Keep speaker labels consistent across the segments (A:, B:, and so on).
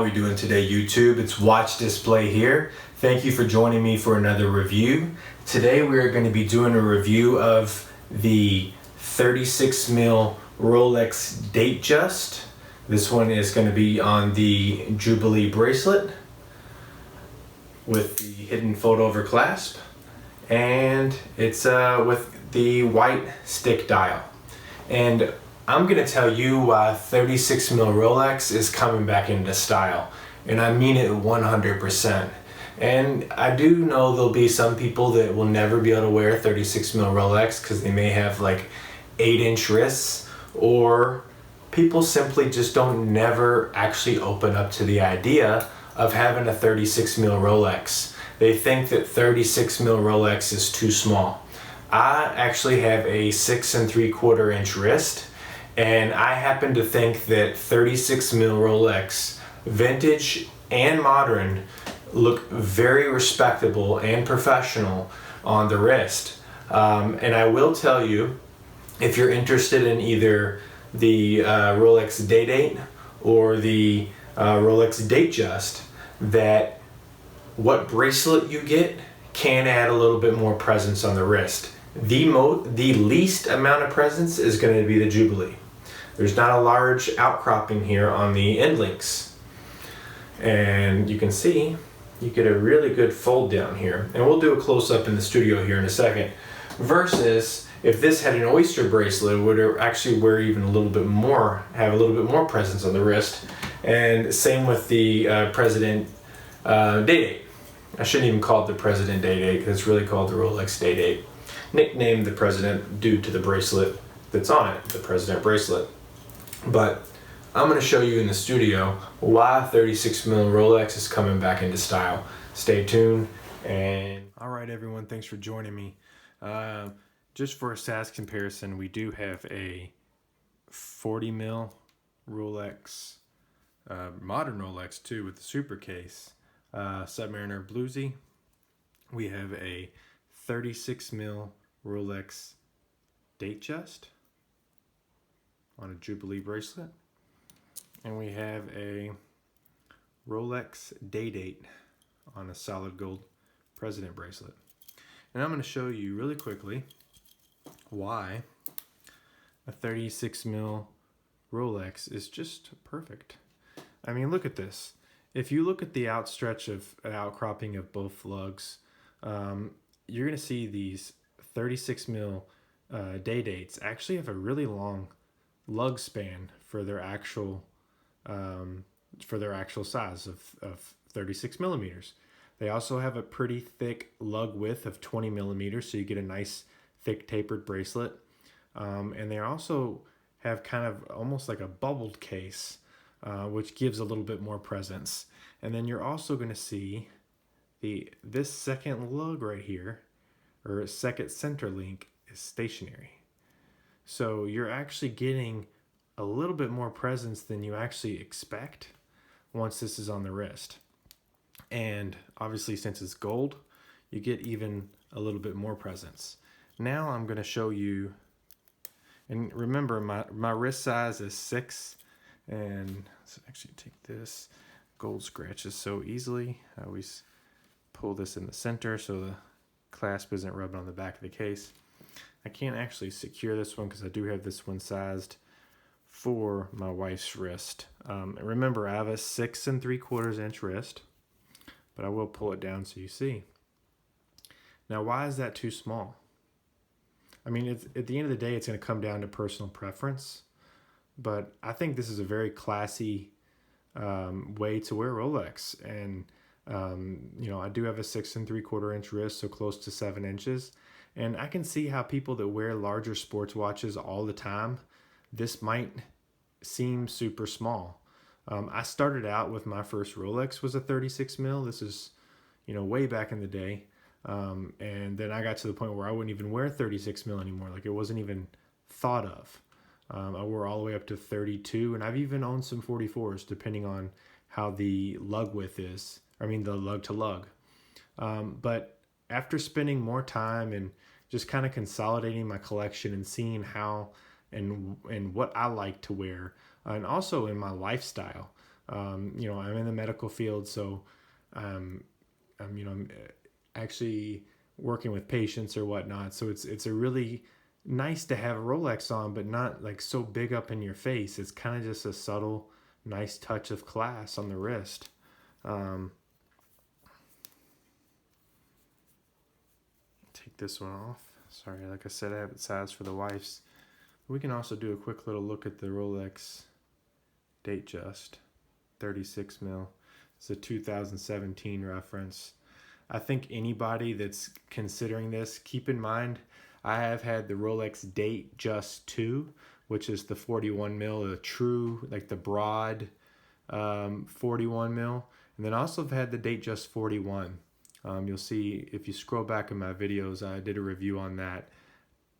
A: How we doing today, YouTube? It's Watch Display here. Thank you for joining me for another review. Today we are going to be doing a review of the 36mm Rolex Datejust. This one is going to be on the Jubilee bracelet with the hidden photo over clasp, and it's with the white stick dial. And I'm gonna tell you why 36mm Rolex is coming back into style, and I mean it 100%. And I do know there'll be some people that will never be able to wear 36mm Rolex because they may have like 8-inch wrists, or people simply just don't never actually open up to the idea of having a 36mm Rolex. They think that 36mm Rolex is too small. I actually have a 6 3/4 inch wrist, and I happen to think that 36mm Rolex, vintage and modern, look very respectable and professional on the wrist. And I will tell you, if you're interested in either the Rolex Datejust or the Rolex Datejust, that what bracelet you get can add a little bit more presence on the wrist. The least amount of presence is going to be the Jubilee. There's not a large outcropping here on the end links, and you can see you get a really good fold down here, and we'll do a close-up in the studio here in a second, versus if this had an oyster bracelet, it would actually wear even a little bit more, have a little bit more presence on the wrist. And same with the President Datejust. I shouldn't even call it the President Datejust because it's really called the Rolex Datejust. Nicknamed the President due to the bracelet that's on it, the President bracelet. But I'm going to show you in the studio why 36mm Rolex is coming back into style. Stay tuned. And all right, everyone, thanks for joining me. Just for a size comparison, we do have a 40mm Rolex, modern Rolex too, with the super case, Submariner Bluesy. We have a 36mm Rolex Datejust on a Jubilee bracelet, and we have a Rolex Datejust on a solid gold President bracelet. And I'm going to show you really quickly why a 36mm Rolex is just perfect. I mean, look at this. If you look at the outstretch of outcropping of both lugs, you're going to see these 36mm Datejusts actually have a really long lug span for their actual size of 36 millimeters. They also have a pretty thick lug width of 20 millimeters, so you get a nice thick tapered bracelet. And they also have kind of almost like a bubbled case, which gives a little bit more presence. And then you're also going to see this second lug right here, or second center link, is stationary. So you're actually getting a little bit more presence than you actually expect once this is on the wrist. And obviously, since it's gold, you get even a little bit more presence. Now I'm going to show you, and remember my wrist size is 6, and let's actually take this. Gold scratches so easily. I always pull this in the center so the clasp isn't rubbing on the back of the case. I can't actually secure this one because I do have this one sized for my wife's wrist. Remember, I have a 6 3/4 inch wrist, but I will pull it down so you see. Now, why is that too small? I mean, at the end of the day, it's going to come down to personal preference, but I think this is a very classy way to wear Rolex. And I do have a 6 3/4 inch wrist, so close to 7 inches. And I can see how people that wear larger sports watches all the time, this might seem super small. I started out with my first Rolex was a 36mm. This is, way back in the day. And then I got to the point where I wouldn't even wear 36mm anymore. Like, it wasn't even thought of. I wore all the way up to 32, and I've even owned some 44s, depending on how the lug width is. I mean, the lug to lug. But after spending more time and just kind of consolidating my collection and seeing how and what I like to wear, and also in my lifestyle, You know, I'm in the medical field, so I'm actually working with patients or whatnot. So it's a really nice to have a Rolex on, but not like so big up in your face. It's kind of just a subtle, nice touch of class on the wrist. Take this one off. Sorry, like I said, I have it sized for the wife's. We can also do a quick little look at the Rolex Datejust 36 mil. It's a 2017 reference. I think anybody that's considering this, keep in mind, I have had the Rolex Datejust 2, which is the 41 mil, the true, like the broad 41 mil. And then also have had the Datejust 41. You'll see if you scroll back in my videos, I did a review on that.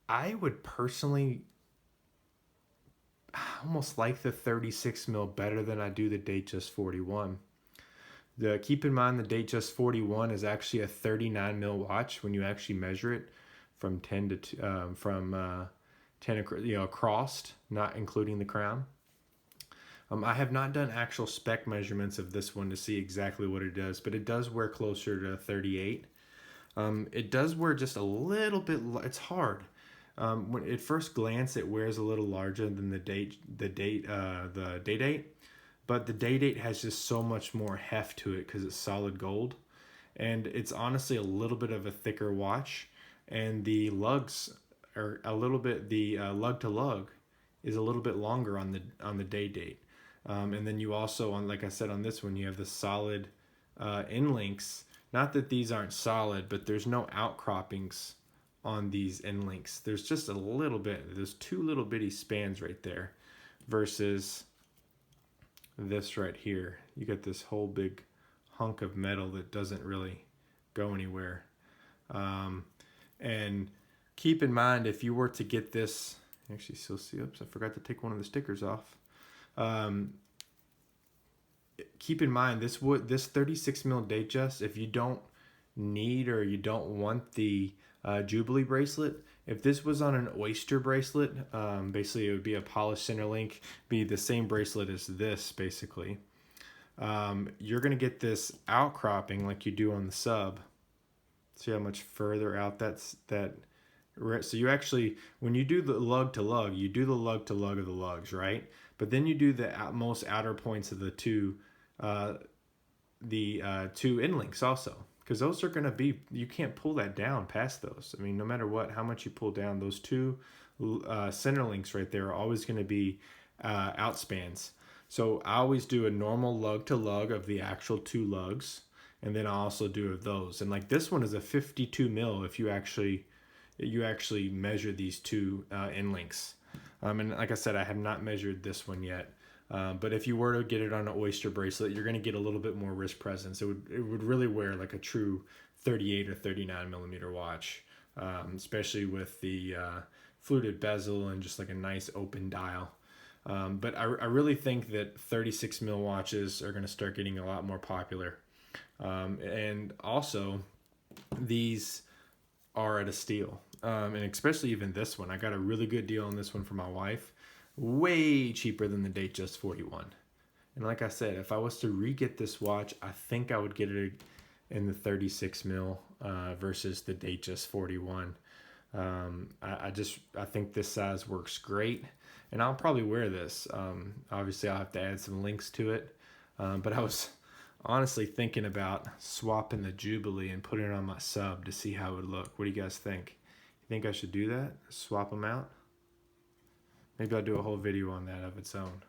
A: I would personally almost like the 36 mil better than I do the Datejust 41. Keep in mind the Datejust 41 is actually a 39 mil watch when you actually measure it from 10 to 10 across, not including the crown. I have not done actual spec measurements of this one to see exactly what it does, but it does wear closer to 38. It does wear just a little bit. It's hard. When at first glance, it wears a little larger than the day date, but the day date has just so much more heft to it because it's solid gold, and it's honestly a little bit of a thicker watch, and the lugs are a little bit. The lug to lug is a little bit longer on the day date, and then you also like I said on this one, you have the solid end links. Not that these aren't solid, but there's no outcroppings on these end links. There's just a little bit. There's two little bitty spans right there versus this right here. You get this whole big hunk of metal that doesn't really go anywhere. And keep in mind, if you were to get this, actually still see, oops, I forgot to take one of the stickers off. Keep in mind this 36 mil Datejust, if you don't need or you don't want the Jubilee bracelet, if this was on an oyster bracelet, basically it would be a polished center link, be the same bracelet as this basically. You're gonna get this outcropping like you do on the sub. See how much further out so you actually, when you do the lug to lug, you do the lug to lug of the lugs, right? But then you do the most outer points of the two end links also, because those are going to be, you can't pull that down past those. I mean, no matter what, how much you pull down, those two center links right there are always going to be outspans. So I always do a normal lug to lug of the actual two lugs, and then I also do of those. And like this one is a 52 mil if you actually measure these two end links. And like I said, I have not measured this one yet. But if you were to get it on an oyster bracelet, you're going to get a little bit more wrist presence. It would really wear like a true 38 or 39 millimeter watch, especially with the fluted bezel and just like a nice open dial. But I really think that 36 mil watches are going to start getting a lot more popular. And also, these are at a steal. And especially even this one. I got a really good deal on this one for my wife. Way cheaper than the Datejust 41. And like I said, if I was to re-get this watch, I think I would get it in the 36 mil versus the Datejust 41. I think this size works great. And I'll probably wear this. Obviously, I'll have to add some links to it. But I was honestly thinking about swapping the Jubilee and putting it on my sub to see how it would look. What do you guys think? You think I should do that? Swap them out? Maybe I'll do a whole video on that of its own.